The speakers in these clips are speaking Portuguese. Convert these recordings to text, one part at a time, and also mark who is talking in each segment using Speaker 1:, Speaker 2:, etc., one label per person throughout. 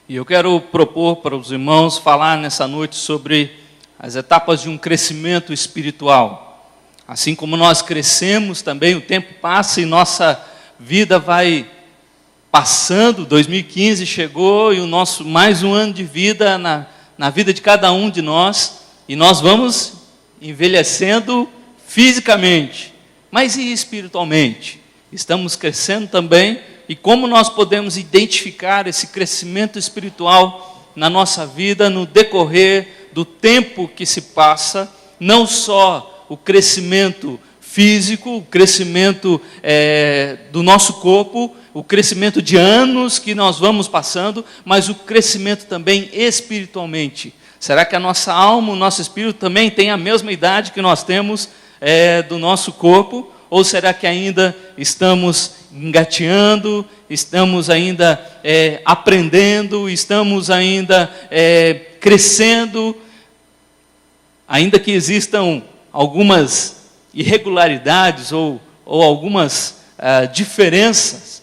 Speaker 1: E eu quero propor para os irmãos falar nessa noite sobre as etapas de um crescimento espiritual. Assim como nós crescemos também, o tempo passa e nossa vida vai passando. 2015 chegou e o nosso mais um ano de vida na vida de cada um de nós. E nós vamos envelhecendo fisicamente, mas e espiritualmente? Estamos crescendo também. E como nós podemos identificar esse crescimento espiritual na nossa vida, no decorrer do tempo que se passa, não só o crescimento físico, o crescimento do nosso corpo, o crescimento de anos que nós vamos passando, mas o crescimento também espiritualmente. Será que a nossa alma, o nosso espírito também tem a mesma idade que nós temos do nosso corpo? Ou será que ainda estamos engateando, estamos ainda aprendendo, estamos ainda crescendo, ainda que existam algumas irregularidades ou algumas diferenças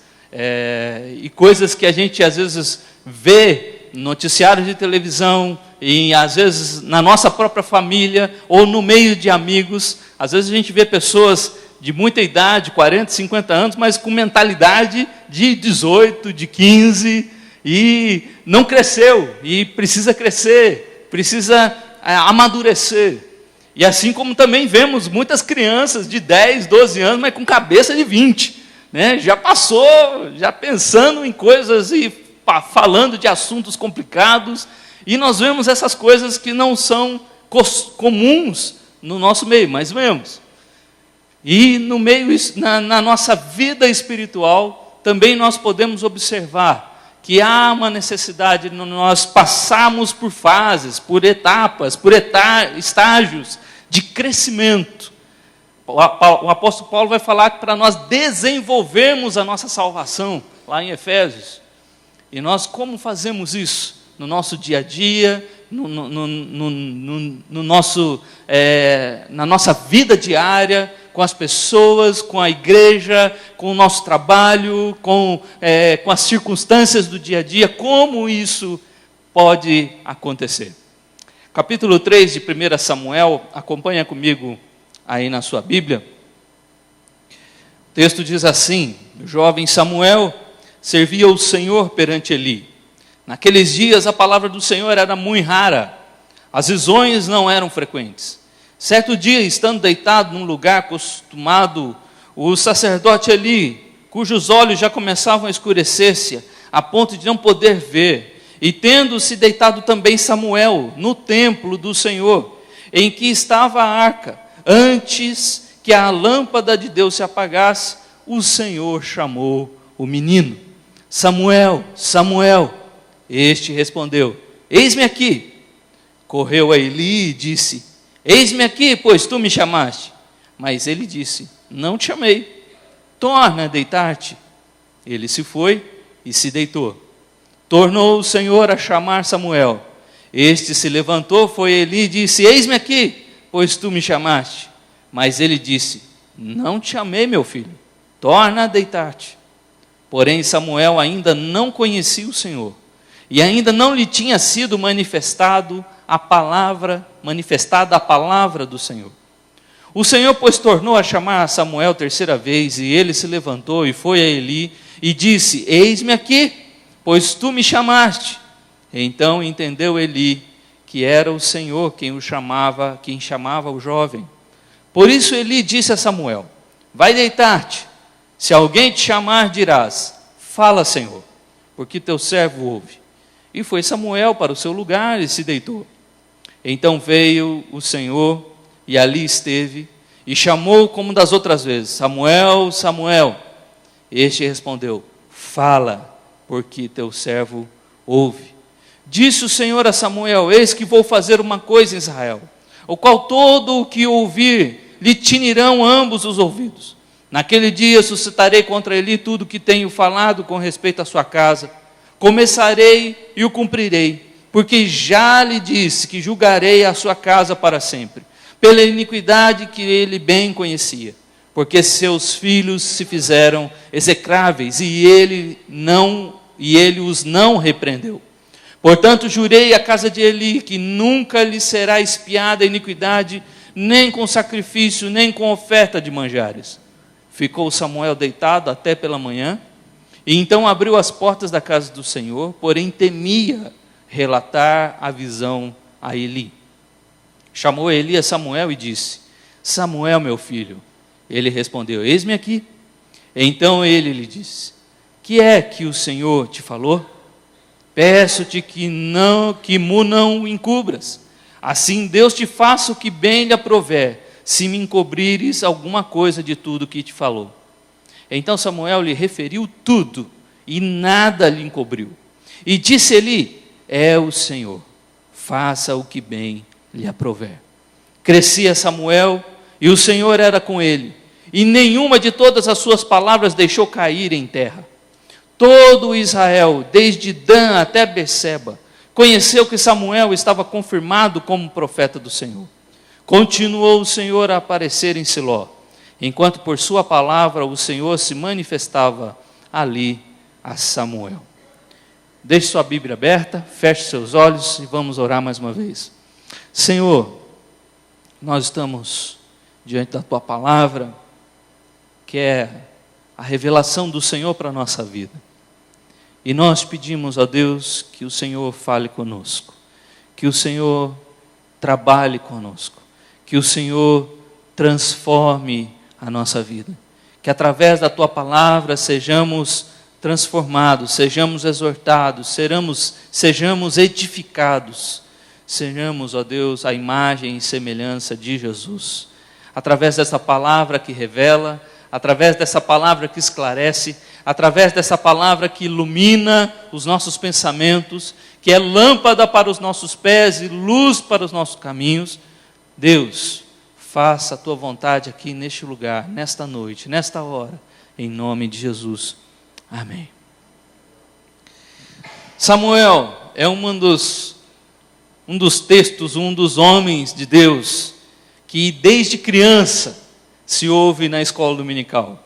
Speaker 1: e coisas que a gente às vezes vê no noticiário de televisão e às vezes na nossa própria família ou no meio de amigos. Às vezes a gente vê pessoas de muita idade, 40, 50 anos, mas com mentalidade de 18, de 15, e não cresceu, e precisa crescer, precisa amadurecer. E assim como também vemos muitas crianças de 10, 12 anos, mas com cabeça de 20, né? Já passou, já pensando em coisas e falando de assuntos complicados, e nós vemos essas coisas que não são comuns no nosso meio, mas vemos. E no meio, na nossa vida espiritual, também nós podemos observar que há uma necessidade de nós passarmos por fases, por etapas, por estágios de crescimento. O apóstolo Paulo vai falar que para nós desenvolvermos a nossa salvação, lá em Efésios. E nós como fazemos isso? No nosso dia a dia, na nossa vida diária, com as pessoas, com a igreja, com o nosso trabalho, com as circunstâncias do dia a dia, como isso pode acontecer. Capítulo 3 de 1 Samuel, acompanha comigo aí na sua Bíblia. O texto diz assim: o jovem Samuel servia o Senhor perante Eli. Naqueles dias a palavra do Senhor era muito rara, as visões não eram frequentes. Certo dia, estando deitado num lugar acostumado, o sacerdote Eli, cujos olhos já começavam a escurecer-se, a ponto de não poder ver, e tendo-se deitado também Samuel, no templo do Senhor, em que estava a arca, antes que a lâmpada de Deus se apagasse, o Senhor chamou o menino: Samuel, Samuel. Este respondeu: eis-me aqui. Correu a Eli e disse: eis-me aqui, pois tu me chamaste. Mas ele disse: não te chamei, torna a deitar-te. Ele se foi e se deitou. Tornou o Senhor a chamar Samuel. Este se levantou, foi a Eli e disse: eis-me aqui, pois tu me chamaste. Mas ele disse: não te chamei, meu filho, torna a deitar-te. Porém Samuel ainda não conhecia o Senhor, e ainda não lhe tinha sido manifestada a palavra do Senhor. O Senhor, pois, tornou a chamar Samuel terceira vez, e ele se levantou e foi a Eli, e disse: eis-me aqui, pois tu me chamaste. Então entendeu Eli que era o Senhor quem chamava o jovem. Por isso Eli disse a Samuel: vai deitar-te, se alguém te chamar dirás: fala, Senhor, porque teu servo ouve. E foi Samuel para o seu lugar e se deitou. Então veio o Senhor e ali esteve, e chamou como das outras vezes: Samuel, Samuel. Este respondeu: fala, porque teu servo ouve. Disse o Senhor a Samuel: eis que vou fazer uma coisa em Israel, o qual todo o que ouvir lhe tinirão ambos os ouvidos. Naquele dia suscitarei contra Eli tudo o que tenho falado com respeito à sua casa. Começarei e o cumprirei, porque já lhe disse que julgarei a sua casa para sempre, pela iniquidade que ele bem conhecia, porque seus filhos se fizeram execráveis, e ele os não repreendeu. Portanto, jurei à casa de Eli que nunca lhe será expiada a iniquidade, nem com sacrifício, nem com oferta de manjares. Ficou Samuel deitado até pela manhã, e então abriu as portas da casa do Senhor, porém temia relatar a visão a Eli. Chamou Eli a Samuel e disse: Samuel, meu filho. Ele respondeu: eis-me aqui. Então ele lhe disse: que é que o Senhor te falou? Peço-te que não encubras. Assim Deus te faça o que bem lhe aprouver, se me encobrires alguma coisa de tudo que te falou. Então Samuel lhe referiu tudo, e nada lhe encobriu. E disse Eli: é o Senhor, faça o que bem lhe aprouver. Crescia Samuel, e o Senhor era com ele, e nenhuma de todas as suas palavras deixou cair em terra. Todo Israel, desde Dan até Beceba, conheceu que Samuel estava confirmado como profeta do Senhor. Continuou o Senhor a aparecer em Siló, enquanto por sua palavra o Senhor se manifestava ali a Samuel. Deixe sua Bíblia aberta, feche seus olhos e vamos orar mais uma vez. Senhor, nós estamos diante da tua palavra, que é a revelação do Senhor para a nossa vida. E nós pedimos a Deus que o Senhor fale conosco, que o Senhor trabalhe conosco, que o Senhor transforme a nossa vida, que através da tua palavra sejamos transformados, sejamos exortados, sejamos edificados, sejamos, ó Deus, a imagem e semelhança de Jesus. Através dessa palavra que revela, através dessa palavra que esclarece, através dessa palavra que ilumina os nossos pensamentos, que é lâmpada para os nossos pés e luz para os nossos caminhos. Deus, faça a tua vontade aqui neste lugar, nesta noite, nesta hora, em nome de Jesus. Amém. Samuel é um dos textos, um dos homens de Deus, que desde criança se ouve na escola dominical.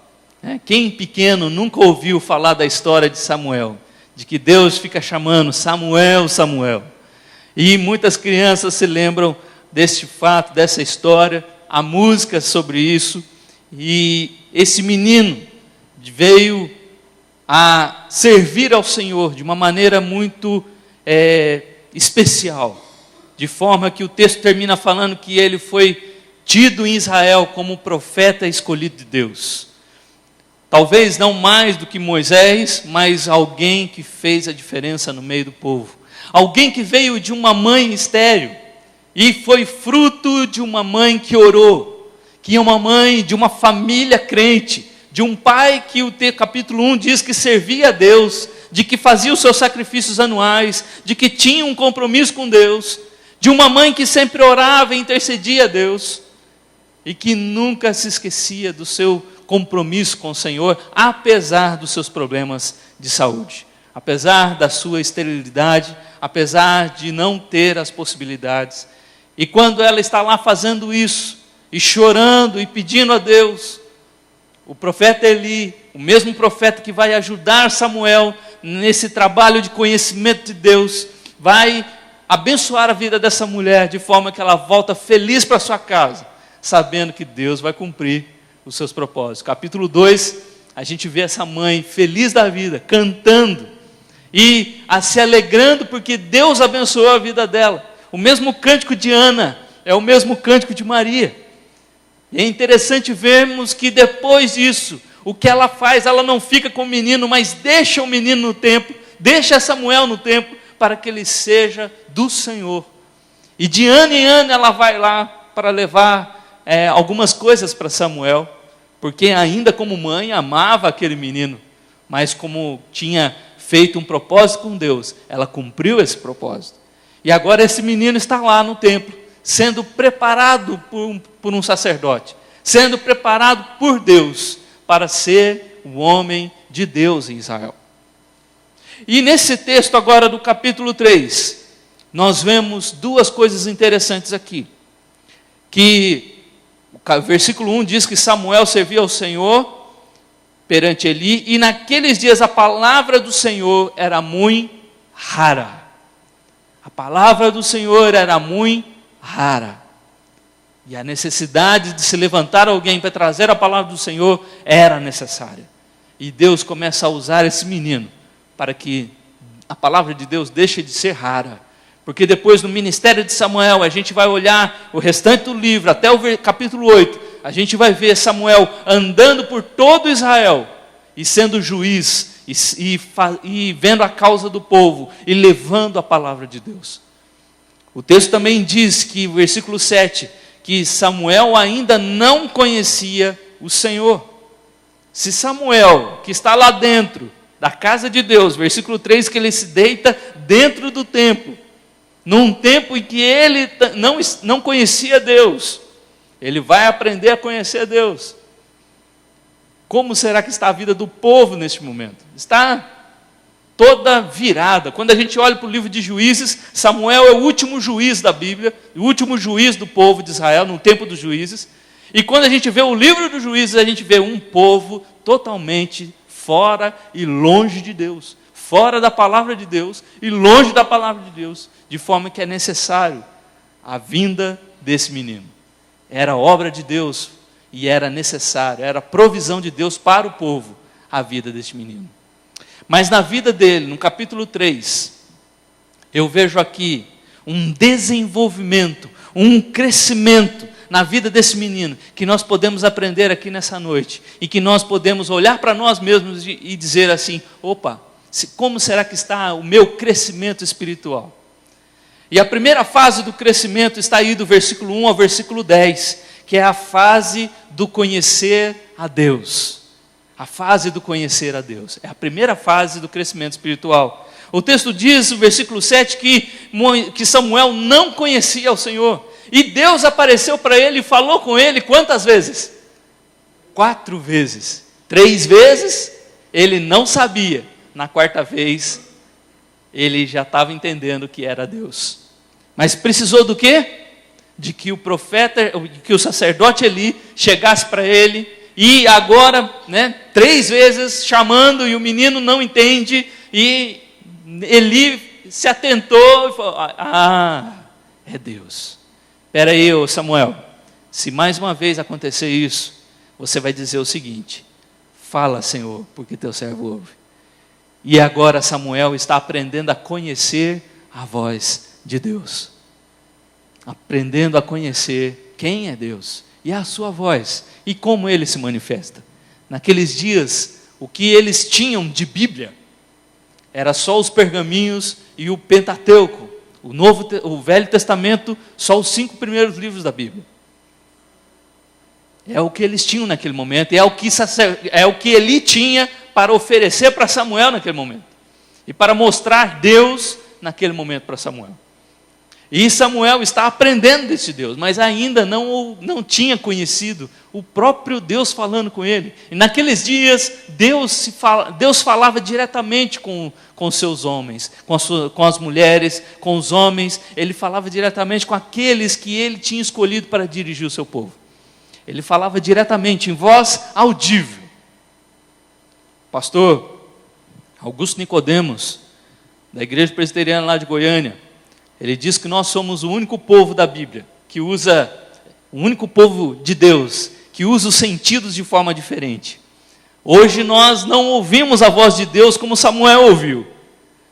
Speaker 1: Quem pequeno nunca ouviu falar da história de Samuel, de que Deus fica chamando Samuel, Samuel. E muitas crianças se lembram desse fato, dessa história, há músicas sobre isso. E esse menino veio a servir ao Senhor de uma maneira muito especial, de forma que o texto termina falando que ele foi tido em Israel como profeta escolhido de Deus. Talvez não mais do que Moisés, mas alguém que fez a diferença no meio do povo. Alguém que veio de uma mãe estéril e foi fruto de uma mãe que orou, que é uma mãe de uma família crente, de um pai que o capítulo 1 diz que servia a Deus, de que fazia os seus sacrifícios anuais, de que tinha um compromisso com Deus, de uma mãe que sempre orava e intercedia a Deus, e que nunca se esquecia do seu compromisso com o Senhor, apesar dos seus problemas de saúde, apesar da sua esterilidade, apesar de não ter as possibilidades. E quando ela está lá fazendo isso, e chorando e pedindo a Deus, o profeta Eli, o mesmo profeta que vai ajudar Samuel nesse trabalho de conhecimento de Deus, vai abençoar a vida dessa mulher, de forma que ela volta feliz para sua casa, sabendo que Deus vai cumprir os seus propósitos. Capítulo 2, a gente vê essa mãe feliz da vida, cantando e se alegrando porque Deus abençoou a vida dela. O mesmo cântico de Ana é o mesmo cântico de Maria. E é interessante vermos que depois disso, o que ela faz, ela não fica com o menino, mas deixa o menino no templo, deixa Samuel no templo, para que ele seja do Senhor. E de ano em ano ela vai lá para levar algumas coisas para Samuel, porque ainda como mãe amava aquele menino, mas como tinha feito um propósito com Deus, ela cumpriu esse propósito. E agora esse menino está lá no templo, sendo preparado por um sacerdote, sendo preparado por Deus para ser o homem de Deus em Israel. E nesse texto agora do capítulo 3, nós vemos duas coisas interessantes aqui, que o versículo 1 diz que Samuel servia ao Senhor perante Eli, e naqueles dias a palavra do Senhor era muito rara. A palavra do Senhor era muito rara. E a necessidade de se levantar alguém para trazer a palavra do Senhor era necessária. E Deus começa a usar esse menino para que a palavra de Deus deixe de ser rara. Porque depois no ministério de Samuel, a gente vai olhar o restante do livro, até o capítulo 8, a gente vai ver Samuel andando por todo Israel, e sendo juiz, e vendo a causa do povo, e levando a palavra de Deus. O texto também diz que, versículo 7, que Samuel ainda não conhecia o Senhor. Se Samuel, que está lá dentro da casa de Deus, versículo 3, que ele se deita dentro do templo, num tempo em que ele não conhecia Deus, ele vai aprender a conhecer Deus. Como será que está a vida do povo neste momento? Está toda virada. Quando a gente olha para o livro de Juízes, Samuel é o último juiz da Bíblia, o último juiz do povo de Israel, no tempo dos juízes. E quando a gente vê o livro dos Juízes, a gente vê um povo totalmente fora e longe de Deus, fora da palavra de Deus e longe da palavra de Deus, de forma que é necessário a vinda desse menino. Era obra de Deus e era necessário, era provisão de Deus para o povo, a vida deste menino. Mas na vida dele, no capítulo 3, eu vejo aqui um desenvolvimento, um crescimento na vida desse menino, que nós podemos aprender aqui nessa noite, e que nós podemos olhar para nós mesmos e dizer assim: opa, como será que está o meu crescimento espiritual? E a primeira fase do crescimento está aí do versículo 1 ao versículo 10, que é a fase do conhecer a Deus. A fase do conhecer a Deus. É a primeira fase do crescimento espiritual. O texto diz, no versículo 7, que Samuel não conhecia o Senhor. E Deus apareceu para ele e falou com ele quantas vezes? 4 vezes. 3 vezes ele não sabia. Na 4ª vez ele já estava entendendo que era Deus. Mas precisou do quê? De que o profeta, que o sacerdote Eli chegasse para ele, e agora, 3 vezes chamando, e o menino não entende, e Eli se atentou e falou: é Deus. Espera aí, Samuel, se mais uma vez acontecer isso, você vai dizer o seguinte: fala, Senhor, porque teu servo ouve. E agora Samuel está aprendendo a conhecer a voz de Deus, aprendendo a conhecer quem é Deus e a sua voz e como ele se manifesta. Naqueles dias, o que eles tinham de Bíblia era só os pergaminhos e o Pentateuco, o Velho Testamento, só os 5 primeiros livros da Bíblia. É o que eles tinham naquele momento, é o que Eli tinha para oferecer para Samuel naquele momento, e para mostrar Deus naquele momento para Samuel. E Samuel está aprendendo desse Deus, mas ainda não tinha conhecido o próprio Deus falando com ele. E naqueles dias, Deus falava diretamente com os seus homens, com as mulheres, com os homens. Ele falava diretamente com aqueles que ele tinha escolhido para dirigir o seu povo. Ele falava diretamente, em voz audível. Pastor Augusto Nicodemos, da Igreja Presbiteriana lá de Goiânia, ele diz que nós somos o único povo da Bíblia, o único povo de Deus, que usa os sentidos de forma diferente. Hoje nós não ouvimos a voz de Deus como Samuel ouviu.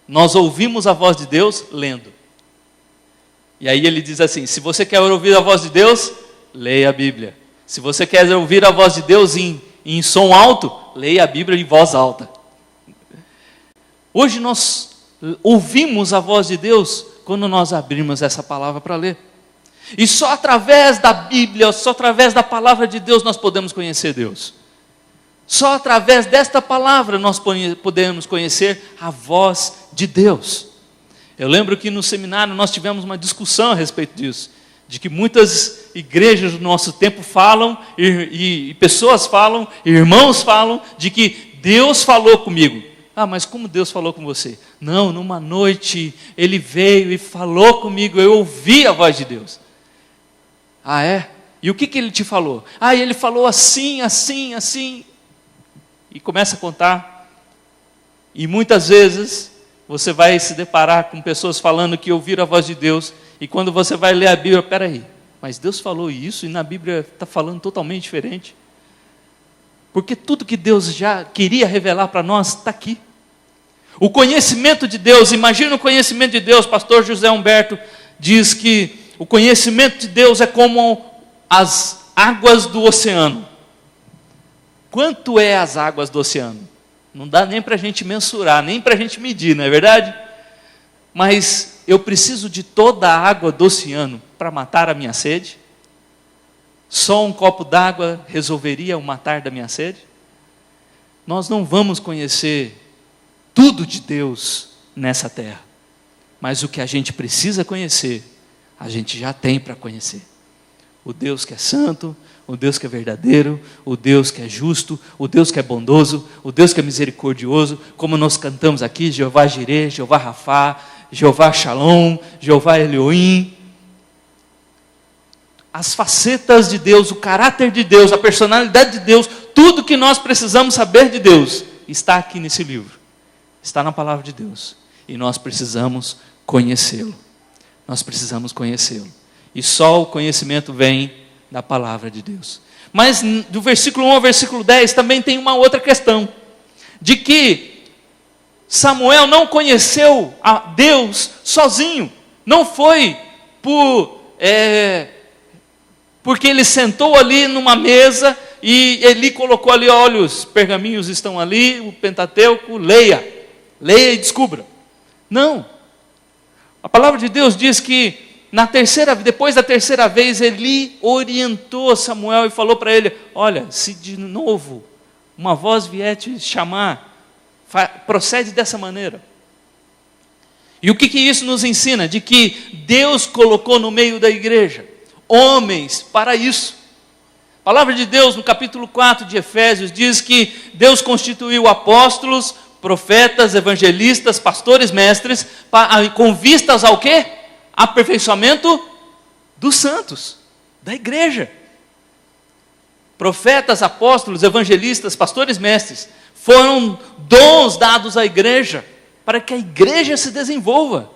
Speaker 1: Nós ouvimos a voz de Deus lendo. E aí ele diz assim: se você quer ouvir a voz de Deus, leia a Bíblia. Se você quer ouvir a voz de Deus em som alto, leia a Bíblia em voz alta. Hoje nós ouvimos a voz de Deus quando nós abrimos essa palavra para ler. E só através da Bíblia, só através da palavra de Deus nós podemos conhecer Deus. Só através desta palavra nós podemos conhecer a voz de Deus. Eu lembro que no seminário nós tivemos uma discussão a respeito disso, de que muitas igrejas do nosso tempo falam, e pessoas falam, irmãos falam, de que Deus falou comigo. Mas como Deus falou com você? Não, numa noite Ele veio e falou comigo, eu ouvi a voz de Deus. É? E o que Ele te falou? Ele falou assim, assim, assim. E começa a contar. E muitas vezes você vai se deparar com pessoas falando que ouviram a voz de Deus, e quando você vai ler a Bíblia, peraí, mas Deus falou isso e na Bíblia está falando totalmente diferente. Porque tudo que Deus já queria revelar para nós está aqui. O conhecimento de Deus, imagina o conhecimento de Deus. Pastor José Humberto diz que o conhecimento de Deus é como as águas do oceano. Quanto é as águas do oceano? Não dá nem para a gente mensurar, nem para a gente medir, não é verdade? Mas eu preciso de toda a água do oceano para matar a minha sede? Só um copo d'água resolveria o matar da minha sede? Nós não vamos conhecer tudo de Deus nessa terra, mas o que a gente precisa conhecer, a gente já tem para conhecer. O Deus que é santo, o Deus que é verdadeiro, o Deus que é justo, o Deus que é bondoso, o Deus que é misericordioso, como nós cantamos aqui, Jeová Jireh, Jeová Rafá, Jeová Shalom, Jeová Elohim. As facetas de Deus, o caráter de Deus, a personalidade de Deus, tudo que nós precisamos saber de Deus, está aqui nesse livro, está na palavra de Deus, e nós precisamos conhecê-lo, e só o conhecimento vem da palavra de Deus. Mas do versículo 1 ao versículo 10 também tem uma outra questão, de que Samuel não conheceu a Deus sozinho, não foi porque ele sentou ali numa mesa e Eli colocou ali, olha, os pergaminhos estão ali, o Pentateuco, leia e descubra. Não, a palavra de Deus diz que depois da terceira vez, Eli orientou Samuel e falou para ele, olha, se de novo uma voz vier te chamar, procede dessa maneira. E o que isso nos ensina? De que Deus colocou no meio da igreja homens para isso. A palavra de Deus no capítulo 4 de Efésios diz que Deus constituiu apóstolos, profetas, evangelistas, pastores, mestres, com vistas ao quê? Aperfeiçoamento dos santos, da igreja. Profetas, apóstolos, evangelistas, pastores, mestres, foram dons dados à igreja, para que a igreja se desenvolva.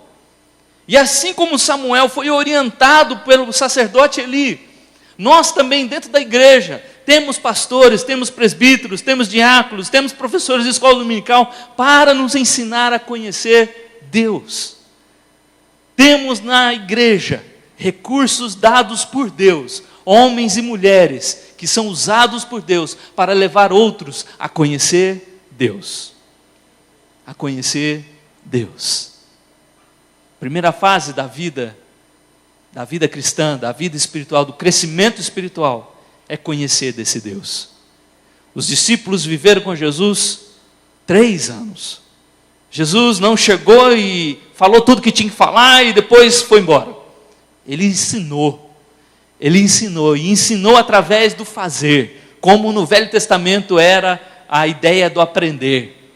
Speaker 1: E assim como Samuel foi orientado pelo sacerdote Eli, nós também dentro da igreja, temos pastores, temos presbíteros, temos diáconos, temos professores de escola dominical, para nos ensinar a conhecer Deus. Temos na igreja recursos dados por Deus, homens e mulheres que são usados por Deus para levar outros a conhecer Deus. A conhecer Deus. Primeira fase da vida cristã, da vida espiritual, do crescimento espiritual, é conhecer desse Deus. Os discípulos viveram com Jesus 3 anos. Jesus não chegou e falou tudo que tinha que falar e depois foi embora. Ele ensinou e ensinou através do fazer, como no Velho Testamento era a ideia do aprender.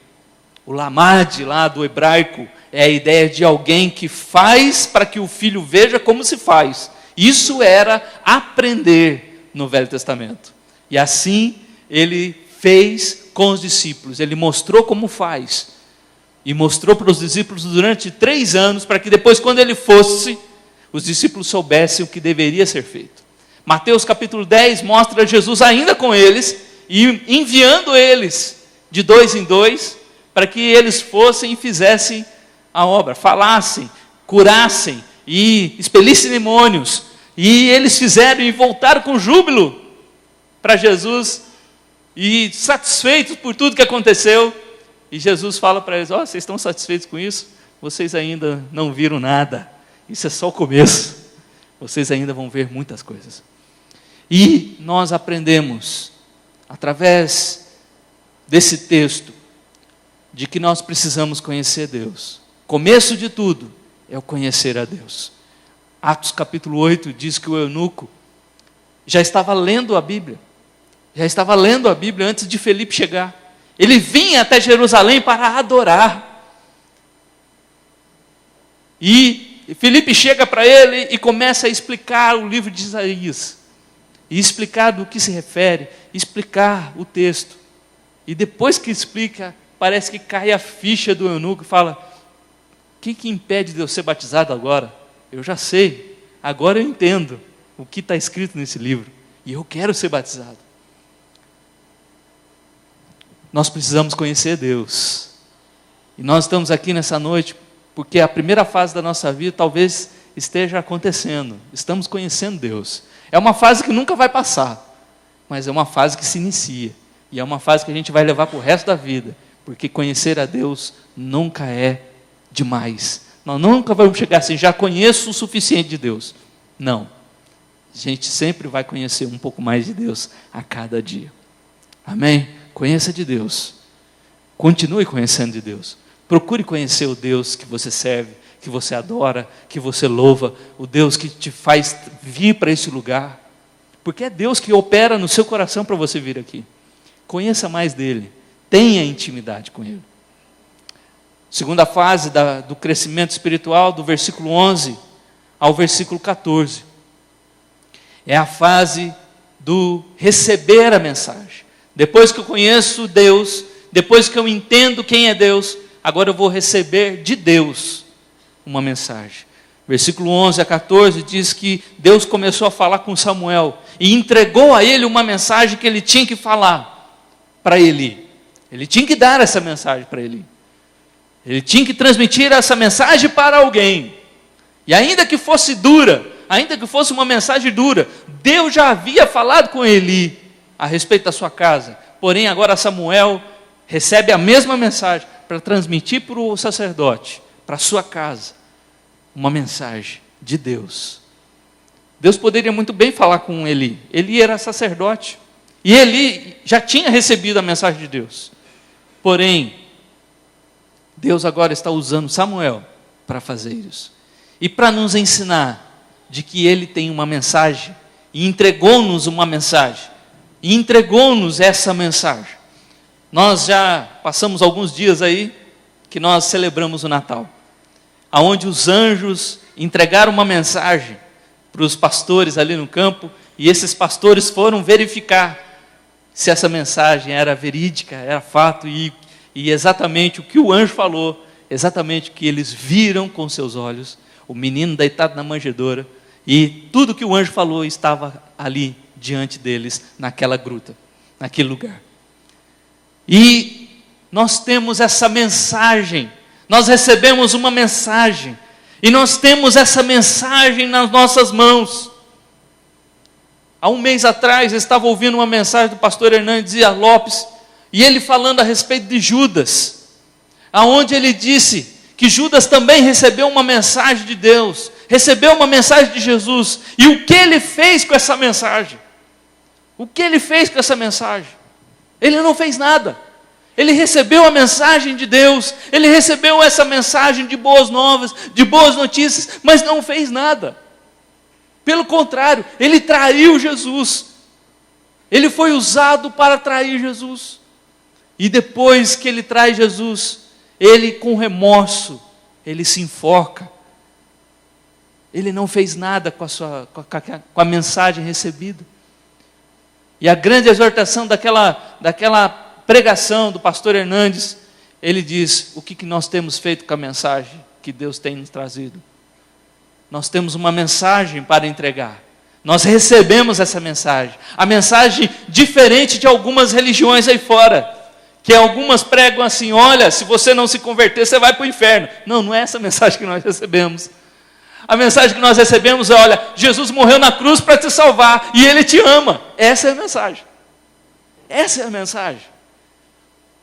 Speaker 1: O lamad lá do hebraico é a ideia de alguém que faz para que o filho veja como se faz. Isso era aprender no Velho Testamento. E assim ele fez com os discípulos, ele mostrou como faz. E mostrou para os discípulos durante 3 anos, para que depois, quando ele fosse, os discípulos soubessem o que deveria ser feito. Mateus capítulo 10 mostra Jesus ainda com eles, e enviando eles de 2 em 2, para que eles fossem e fizessem a obra, falassem, curassem, e expelissem demônios. E eles fizeram e voltaram com júbilo para Jesus, e satisfeitos por tudo que aconteceu. E Jesus fala para eles, vocês estão satisfeitos com isso? Vocês ainda não viram nada, isso é só o começo, vocês ainda vão ver muitas coisas. E nós aprendemos, através desse texto, de que nós precisamos conhecer Deus. Começo de tudo é o conhecer a Deus. Atos capítulo 8 diz que o eunuco já estava lendo a Bíblia antes de Felipe chegar. Ele vinha até Jerusalém para adorar. E Felipe chega para ele e começa a explicar o livro de Isaías. E explicar do que se refere, explicar o texto. E depois que explica, parece que cai a ficha do eunuco e fala, que impede de eu ser batizado agora? Eu já sei, agora eu entendo o que está escrito nesse livro, e eu quero ser batizado. Nós precisamos conhecer Deus, e nós estamos aqui nessa noite, porque a primeira fase da nossa vida talvez esteja acontecendo, estamos conhecendo Deus. É uma fase que nunca vai passar, mas é uma fase que se inicia, e é uma fase que a gente vai levar para o resto da vida, porque conhecer a Deus nunca é demais. Nós nunca vamos chegar assim, já conheço o suficiente de Deus. Não. A gente sempre vai conhecer um pouco mais de Deus a cada dia. Amém? Conheça de Deus. Continue conhecendo de Deus. Procure conhecer o Deus que você serve, que você adora, que você louva, o Deus que te faz vir para esse lugar. Porque é Deus que opera no seu coração para você vir aqui. Conheça mais dele. Tenha intimidade com ele. Segunda fase do crescimento espiritual, do versículo 11 ao versículo 14. É a fase do receber a mensagem. Depois que eu conheço Deus, depois que eu entendo quem é Deus, agora eu vou receber de Deus uma mensagem. Versículo 11 a 14 diz que Deus começou a falar com Samuel e entregou a ele uma mensagem que ele tinha que falar para Eli. Ele tinha que dar essa mensagem para Eli. Ele tinha que transmitir essa mensagem para alguém. E ainda que fosse dura, ainda que fosse uma mensagem dura, Deus já havia falado com Eli a respeito da sua casa. Porém, agora Samuel recebe a mesma mensagem para transmitir para o sacerdote, para a sua casa, uma mensagem de Deus. Deus poderia muito bem falar com Eli. Eli era sacerdote. E Eli já tinha recebido a mensagem de Deus. Porém, Deus agora está usando Samuel para fazer isso. E para nos ensinar de que Ele tem uma mensagem, e entregou-nos uma mensagem, e entregou-nos essa mensagem. Nós já passamos alguns dias aí, que nós celebramos o Natal, aonde os anjos entregaram uma mensagem para os pastores ali no campo, e esses pastores foram verificar se essa mensagem era verídica, era fato, e exatamente o que o anjo falou, exatamente o que eles viram com seus olhos, o menino deitado na manjedoura, e tudo que o anjo falou estava ali diante deles, naquela gruta, naquele lugar. E nós temos essa mensagem, nós recebemos uma mensagem, e nós temos essa mensagem nas nossas mãos. Há um mês atrás, eu estava ouvindo uma mensagem do pastor Hernandes Dias Lopes, e ele falando a respeito de Judas, aonde ele disse que Judas também recebeu uma mensagem de Deus, recebeu uma mensagem de Jesus, e o que ele fez com essa mensagem? O que ele fez com essa mensagem? Ele não fez nada. Ele recebeu a mensagem de Deus, ele recebeu essa mensagem de boas novas, de boas notícias, mas não fez nada. Pelo contrário, ele traiu Jesus. Ele foi usado para trair Jesus. E depois que ele trai Jesus, ele com remorso, ele se enforca. Ele não fez nada com a mensagem recebida. E a grande exortação daquela pregação do pastor Hernandes, ele diz, o que nós temos feito com a mensagem que Deus tem nos trazido? Nós temos uma mensagem para entregar. Nós recebemos essa mensagem. A mensagem diferente de algumas religiões aí fora, que algumas pregam assim, olha, se você não se converter, você vai para o inferno. Não, não é essa mensagem que nós recebemos. A mensagem que nós recebemos é, olha, Jesus morreu na cruz para te salvar, e Ele te ama. Essa é a mensagem. Essa é a mensagem.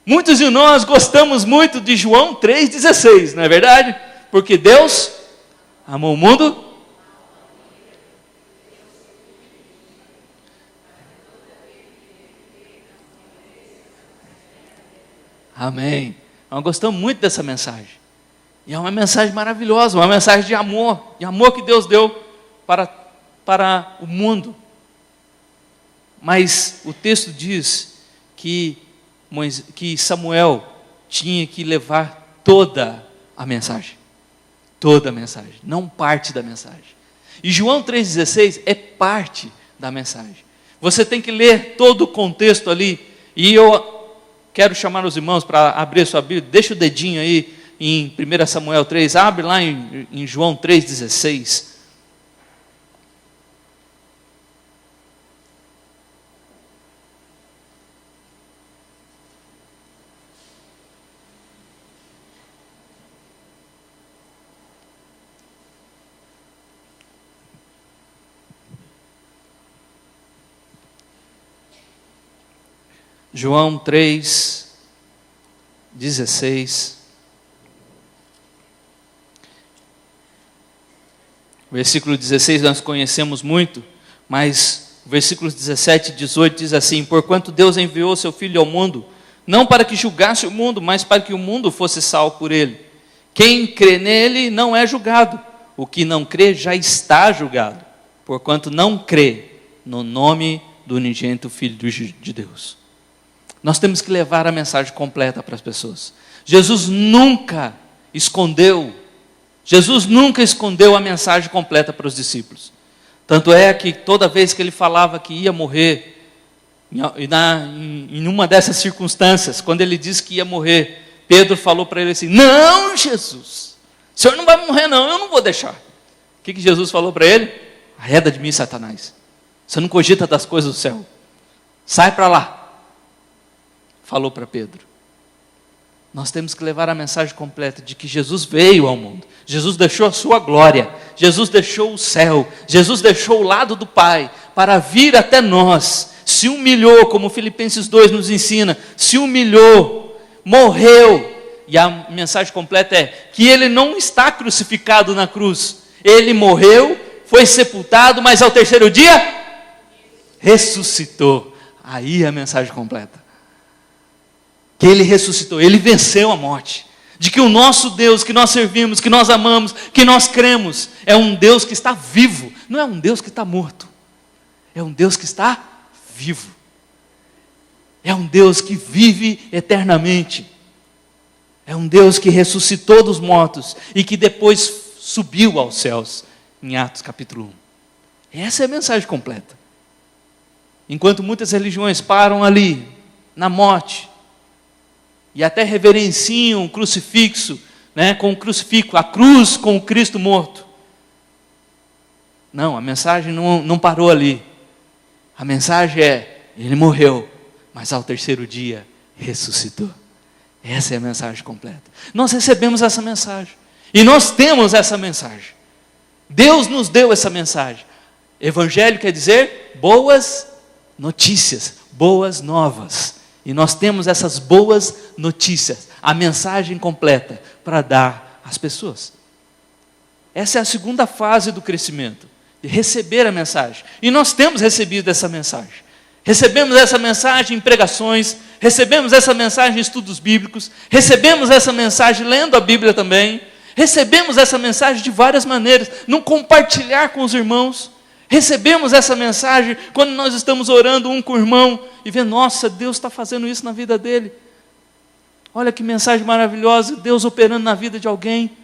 Speaker 1: Muitos de nós gostamos muito de João 3,16, não é verdade? Porque Deus amou o mundo. Amém. Nós gostamos muito dessa mensagem. E é uma mensagem maravilhosa, uma mensagem de amor que Deus deu para o mundo. Mas o texto diz que Samuel tinha que levar toda a mensagem. Toda a mensagem, não parte da mensagem. E João 3,16 é parte da mensagem. Você tem que ler todo o contexto ali. E eu quero chamar os irmãos para abrir a sua Bíblia. Deixa o dedinho aí em 1 Samuel 3, abre lá em João 3,16. João 3,16. O versículo 16 nós conhecemos muito, mas versículos 17 e 18 diz assim: porquanto Deus enviou seu Filho ao mundo, não para que julgasse o mundo, mas para que o mundo fosse salvo por ele. Quem crê nele não é julgado, o que não crê já está julgado, porquanto não crê no nome do unigênito Filho de Deus. Nós temos que levar a mensagem completa para as pessoas. Jesus nunca escondeu a mensagem completa para os discípulos. Tanto é que toda vez que ele falava que ia morrer, em uma dessas circunstâncias, quando ele disse que ia morrer, Pedro falou para ele assim: não, Jesus, o senhor não vai morrer não, eu não vou deixar. O que Jesus falou para ele? Arreda de mim, Satanás, você não cogita das coisas do céu, sai para lá. Falou para Pedro. Nós temos que levar a mensagem completa de que Jesus veio ao mundo, Jesus deixou a sua glória, Jesus deixou o céu, Jesus deixou o lado do Pai, para vir até nós, se humilhou, como Filipenses 2 nos ensina, se humilhou, morreu, e a mensagem completa é que ele não está crucificado na cruz, ele morreu, foi sepultado, mas ao terceiro dia, ressuscitou. Aí é a mensagem completa. Que ele ressuscitou, ele venceu a morte, de que o nosso Deus que nós servimos, que nós amamos, que nós cremos, é um Deus que está vivo, não é um Deus que está morto, é um Deus que está vivo, é um Deus que vive eternamente, é um Deus que ressuscitou dos mortos e que depois subiu aos céus, em Atos capítulo 1. Essa é a mensagem completa. Enquanto muitas religiões param ali, na morte, e até reverenciam o crucifixo, com o crucifixo, a cruz com o Cristo morto. Não, a mensagem não parou ali. A mensagem é: ele morreu, mas ao terceiro dia ressuscitou. Essa é a mensagem completa. Nós recebemos essa mensagem, e nós temos essa mensagem. Deus nos deu essa mensagem. Evangelho quer dizer boas notícias, boas novas. E nós temos essas boas notícias, a mensagem completa para dar às pessoas. Essa é a segunda fase do crescimento, de receber a mensagem. E nós temos recebido essa mensagem. Recebemos essa mensagem em pregações, recebemos essa mensagem em estudos bíblicos, recebemos essa mensagem lendo a Bíblia também, recebemos essa mensagem de várias maneiras, no compartilhar com os irmãos. Recebemos essa mensagem quando nós estamos orando um com o irmão e vendo: nossa, Deus está fazendo isso na vida dele. Olha que mensagem maravilhosa, Deus operando na vida de alguém.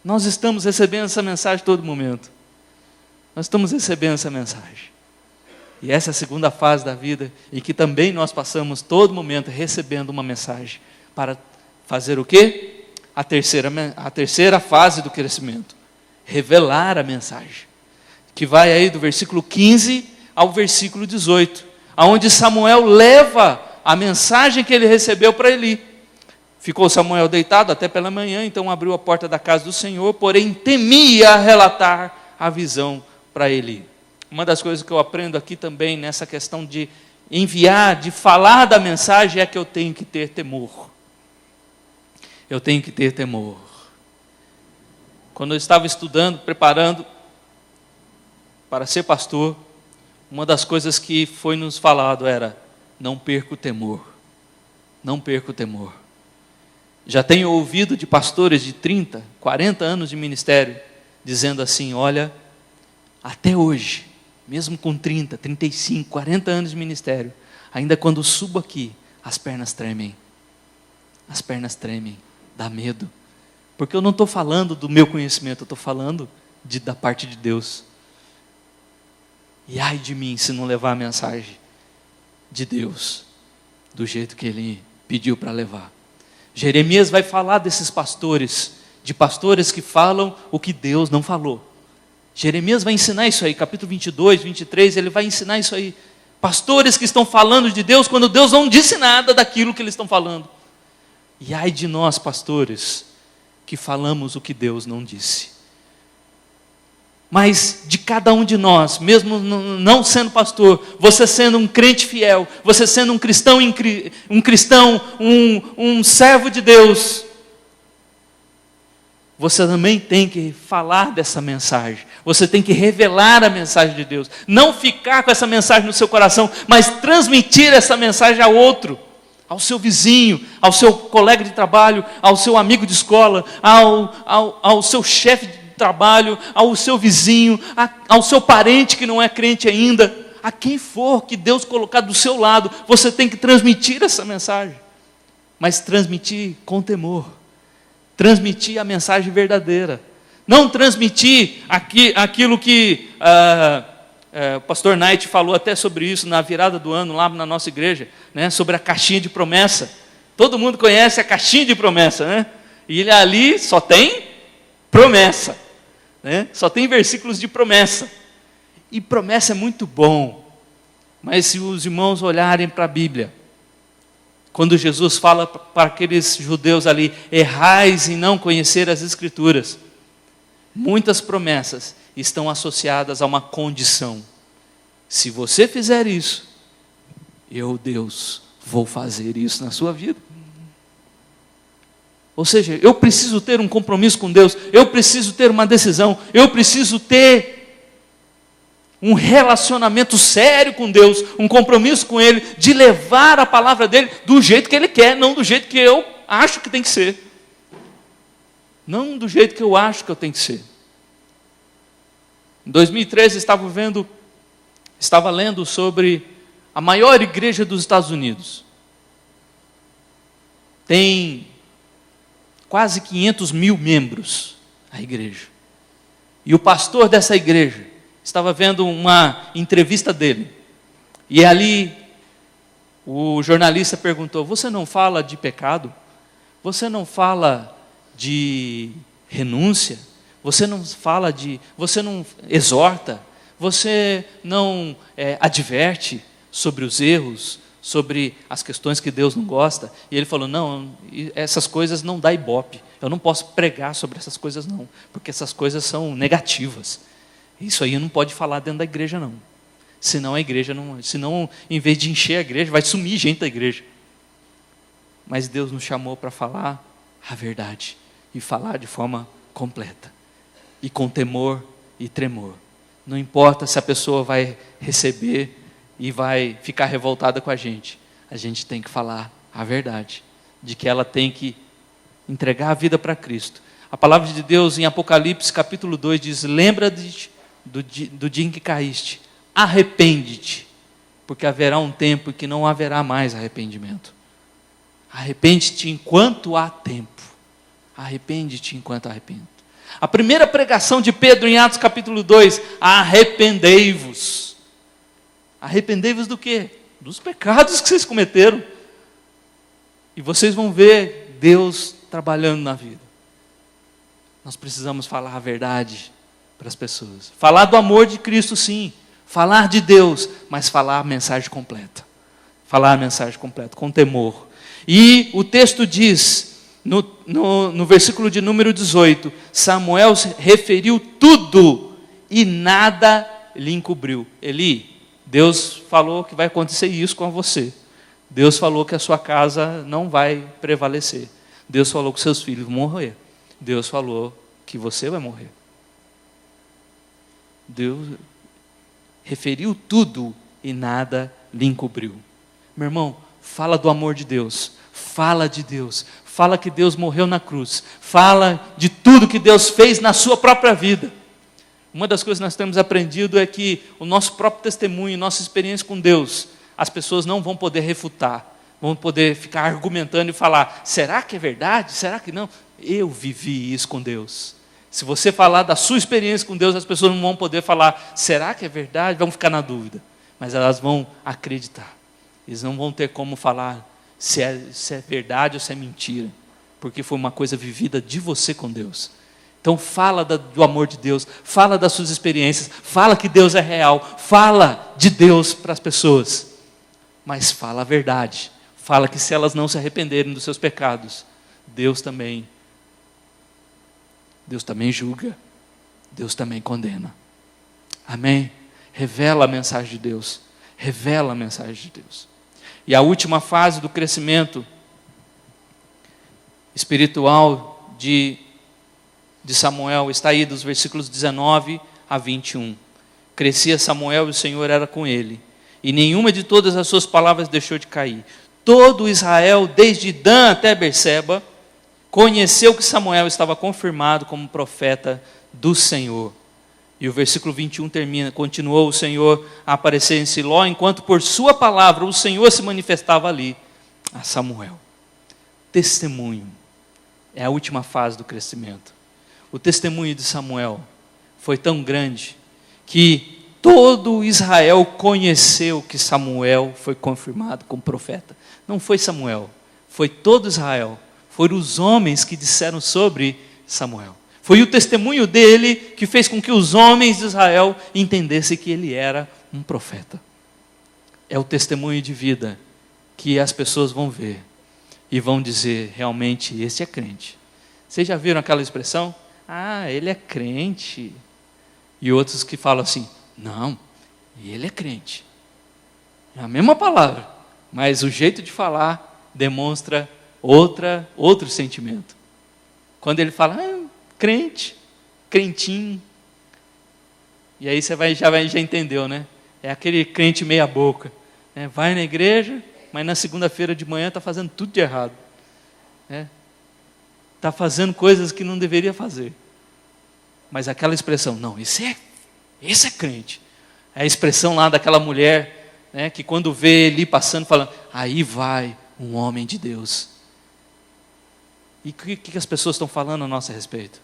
Speaker 1: Nós estamos recebendo essa mensagem a todo momento. Nós estamos recebendo essa mensagem. E essa é a segunda fase da vida, em que também nós passamos todo momento recebendo uma mensagem, para fazer o quê? A terceira fase do crescimento, revelar a mensagem, que vai aí do versículo 15 ao versículo 18, aonde Samuel leva a mensagem que ele recebeu para Eli. Ficou Samuel deitado até pela manhã, então abriu a porta da casa do Senhor, porém temia relatar a visão para Eli. Uma das coisas que eu aprendo aqui também, nessa questão de enviar, de falar da mensagem, é que eu tenho que ter temor. Eu tenho que ter temor. Quando eu estava estudando, preparando para ser pastor, uma das coisas que foi nos falado era: não perca o temor, não perca o temor. Já tenho ouvido de pastores de 30, 40 anos de ministério, dizendo assim: olha, até hoje, mesmo com 30, 35, 40 anos de ministério, ainda quando subo aqui, as pernas tremem, dá medo, porque eu não estou falando do meu conhecimento, eu estou falando da parte de Deus. E ai de mim se não levar a mensagem de Deus do jeito que Ele pediu para levar. Jeremias vai falar desses pastores, de pastores que falam o que Deus não falou. Jeremias vai ensinar isso aí, capítulo 22, 23, ele vai ensinar isso aí. Pastores que estão falando de Deus quando Deus não disse nada daquilo que eles estão falando. E ai de nós, pastores, que falamos o que Deus não disse. Mas de cada um de nós, mesmo não sendo pastor, você sendo um crente fiel, você sendo um cristão, um servo de Deus, você também tem que falar dessa mensagem. Você tem que revelar a mensagem de Deus. Não ficar com essa mensagem no seu coração, mas transmitir essa mensagem a outro. Ao seu vizinho, ao seu colega de trabalho, ao seu amigo de escola, ao seu chefe de trabalho, ao seu vizinho, ao seu parente que não é crente ainda. A quem for que Deus colocar do seu lado, você tem que transmitir essa mensagem. Mas transmitir com temor. Transmitir a mensagem verdadeira. Não transmitir aquilo que o pastor Knight falou até sobre isso na virada do ano lá na nossa igreja, né, sobre a caixinha de promessa. Todo mundo conhece a caixinha de promessa, né? E ele ali só tem promessa, né? Só tem versículos de promessa. E promessa é muito bom. Mas se os irmãos olharem para a Bíblia, quando Jesus fala para aqueles judeus ali, errais em não conhecer as Escrituras, muitas promessas estão associadas a uma condição. Se você fizer isso, eu, Deus, vou fazer isso na sua vida. Ou seja, eu preciso ter um compromisso com Deus, eu preciso ter uma decisão, eu preciso ter um relacionamento sério com Deus, um compromisso com Ele, de levar a palavra dEle do jeito que Ele quer, não do jeito que eu acho que tem que ser. Não do jeito que eu acho que eu tenho que ser. Em 2013 estava lendo sobre a maior igreja dos Estados Unidos. Tem quase 500 mil membros a igreja. E o pastor dessa igreja estava vendo uma entrevista dele. E ali o jornalista perguntou: você não fala de pecado? Você não fala de renúncia? Você não exorta? Você não adverte sobre os erros, sobre as questões que Deus não gosta? E ele falou: não, essas coisas não dá ibope. Eu não posso pregar sobre essas coisas não, porque essas coisas são negativas. Isso aí não pode falar dentro da igreja não. Senão a igreja não, senão em vez de encher a igreja, vai sumir gente da igreja. Mas Deus nos chamou para falar a verdade e falar de forma completa e com temor e tremor. Não importa se a pessoa vai receber e vai ficar revoltada com a gente tem que falar a verdade, de que ela tem que entregar a vida para Cristo. A palavra de Deus em Apocalipse capítulo 2 diz: lembra-te do dia em que caíste, arrepende-te, porque haverá um tempo em que não haverá mais arrependimento. Arrepende-te enquanto há tempo. Arrepende-te enquanto há tempo. A primeira pregação de Pedro em Atos capítulo 2, arrependei-vos. Arrependei-vos do quê? Dos pecados que vocês cometeram. E vocês vão ver Deus trabalhando na vida. Nós precisamos falar a verdade para as pessoas. Falar do amor de Cristo, sim. Falar de Deus, mas falar a mensagem completa. Falar a mensagem completa, com temor. E o texto diz, no versículo de número 18, Samuel referiu tudo e nada lhe encobriu. Eli, Deus falou que vai acontecer isso com você. Deus falou que a sua casa não vai prevalecer. Deus falou que seus filhos vão morrer. Deus falou que você vai morrer. Deus referiu tudo e nada lhe encobriu. Meu irmão, fala do amor de Deus. Fala de Deus. Fala que Deus morreu na cruz. Fala de tudo que Deus fez na sua própria vida. Uma das coisas que nós temos aprendido é que o nosso próprio testemunho, nossa experiência com Deus, as pessoas não vão poder refutar. Vão poder ficar argumentando e falar: será que é verdade? Será que não? Eu vivi isso com Deus. Se você falar da sua experiência com Deus, as pessoas não vão poder falar: será que é verdade? Vão ficar na dúvida. Mas elas vão acreditar. Eles não vão ter como falar se é verdade ou se é mentira. porque foi uma coisa vivida de você com Deus. Então fala do amor de Deus, fala das suas experiências, fala que Deus é real, fala de Deus para as pessoas, mas fala a verdade, fala que se elas não se arrependerem dos seus pecados, Deus também julga, Deus também condena. Amém? Revela a mensagem de Deus, revela a mensagem de Deus. E a última fase do crescimento espiritual de Samuel está aí dos versículos 19 a 21. Crescia Samuel e o Senhor era com ele, e nenhuma de todas as suas palavras deixou de cair. Todo Israel, desde Dan até Berseba, conheceu que Samuel estava confirmado como profeta do Senhor. E o versículo 21 termina: continuou o Senhor a aparecer em Siló, enquanto por sua palavra o Senhor se manifestava ali a Samuel. Testemunho é a última fase do crescimento. O testemunho de Samuel foi tão grande que todo Israel conheceu que Samuel foi confirmado como profeta. Não foi Samuel, foi todo Israel. Foram os homens que disseram sobre Samuel. Foi o testemunho dele que fez com que os homens de Israel entendessem que ele era um profeta. É o testemunho de vida que as pessoas vão ver e vão dizer: realmente esse é crente. Vocês já viram aquela expressão? Ah, ele é crente. E outros que falam assim: não, ele é crente. É a mesma palavra, mas o jeito de falar demonstra outro sentimento. Quando ele fala: crente, crentinho. E aí você já entendeu, né? É aquele crente meia boca, né? Vai na igreja, mas na segunda-feira de manhã está fazendo tudo de errado. Está fazendo coisas que não deveria fazer. Mas aquela expressão: não, esse é crente. É a expressão lá daquela mulher, né, que quando vê ele passando, fala: aí vai um homem de Deus. E o que as pessoas estão falando a nosso respeito?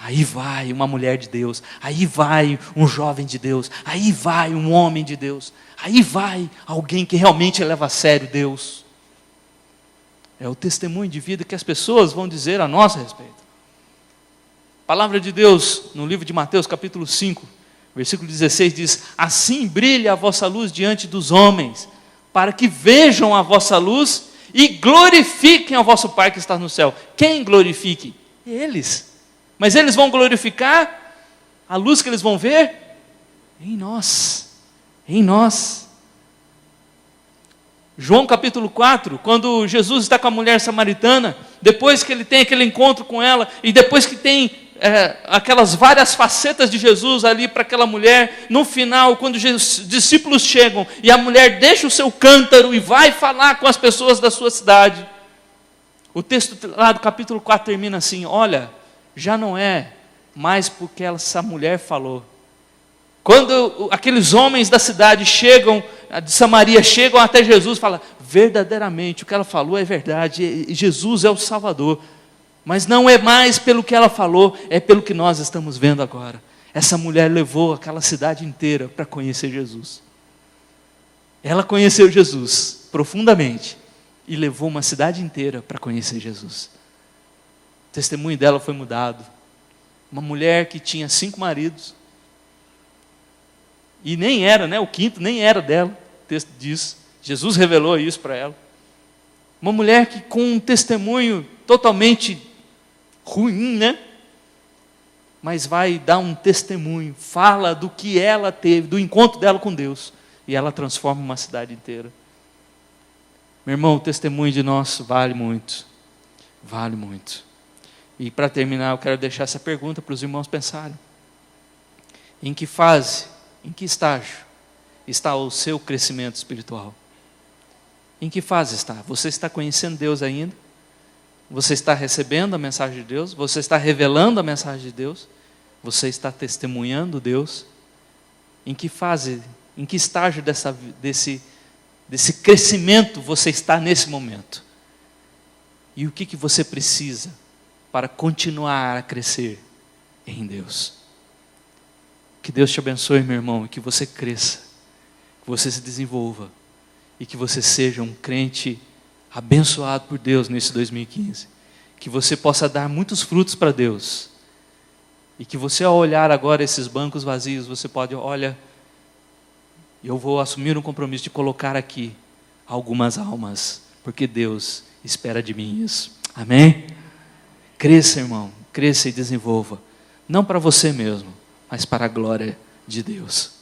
Speaker 1: Aí vai uma mulher de Deus, aí vai um jovem de Deus, aí vai um homem de Deus, aí vai alguém que realmente leva a sério Deus. É o testemunho de vida que as pessoas vão dizer a nosso respeito. A palavra de Deus, no livro de Mateus, capítulo 5, versículo 16, diz: assim brilha a vossa luz diante dos homens, para que vejam a vossa luz e glorifiquem ao vosso Pai que está no céu. Quem glorifique? Eles. Mas eles vão glorificar a luz que eles vão ver em nós. Em nós. João capítulo 4, quando Jesus está com a mulher samaritana, depois que ele tem aquele encontro com ela, e depois que tem aquelas várias facetas de Jesus ali para aquela mulher, no final, quando os discípulos chegam, e a mulher deixa o seu cântaro e vai falar com as pessoas da sua cidade, o texto lá do capítulo 4 termina assim: olha, já não é mais porque essa mulher falou. Quando aqueles homens da cidade chegam, de Samaria, chegam até Jesus, falam: verdadeiramente o que ela falou é verdade, Jesus é o Salvador. Mas não é mais pelo que ela falou, é pelo que nós estamos vendo agora. Essa mulher levou aquela cidade inteira para conhecer Jesus. Ela conheceu Jesus profundamente e levou uma cidade inteira para conhecer Jesus. O testemunho dela foi mudado. Uma mulher que tinha 5 maridos, e nem era, né, o quinto nem era dela, o texto diz. Jesus revelou isso para ela. Uma mulher que com um testemunho totalmente ruim, né? Mas vai dar um testemunho, fala do que ela teve, do encontro dela com Deus, e ela transforma uma cidade inteira. Meu irmão, o testemunho de nós vale muito. Vale muito. E para terminar, eu quero deixar essa pergunta para os irmãos pensarem. Em que fase, em que estágio está o seu crescimento espiritual? Em que fase está? Você está conhecendo Deus ainda? Você está recebendo a mensagem de Deus? Você está revelando a mensagem de Deus? Você está testemunhando Deus? Em que fase, em que estágio desse crescimento você está nesse momento? E o que você precisa para continuar a crescer em Deus? Que Deus te abençoe, meu irmão, e que você cresça, que você se desenvolva, e que você seja um crente abençoado por Deus nesse 2015. que você possa dar muitos frutos para Deus. E que você, ao olhar agora esses bancos vazios, você pode, olha, eu vou assumir um compromisso de colocar aqui algumas almas, porque Deus espera de mim isso. Amém? Cresça, irmão, cresça e desenvolva. Não para você mesmo, mas para a glória de Deus.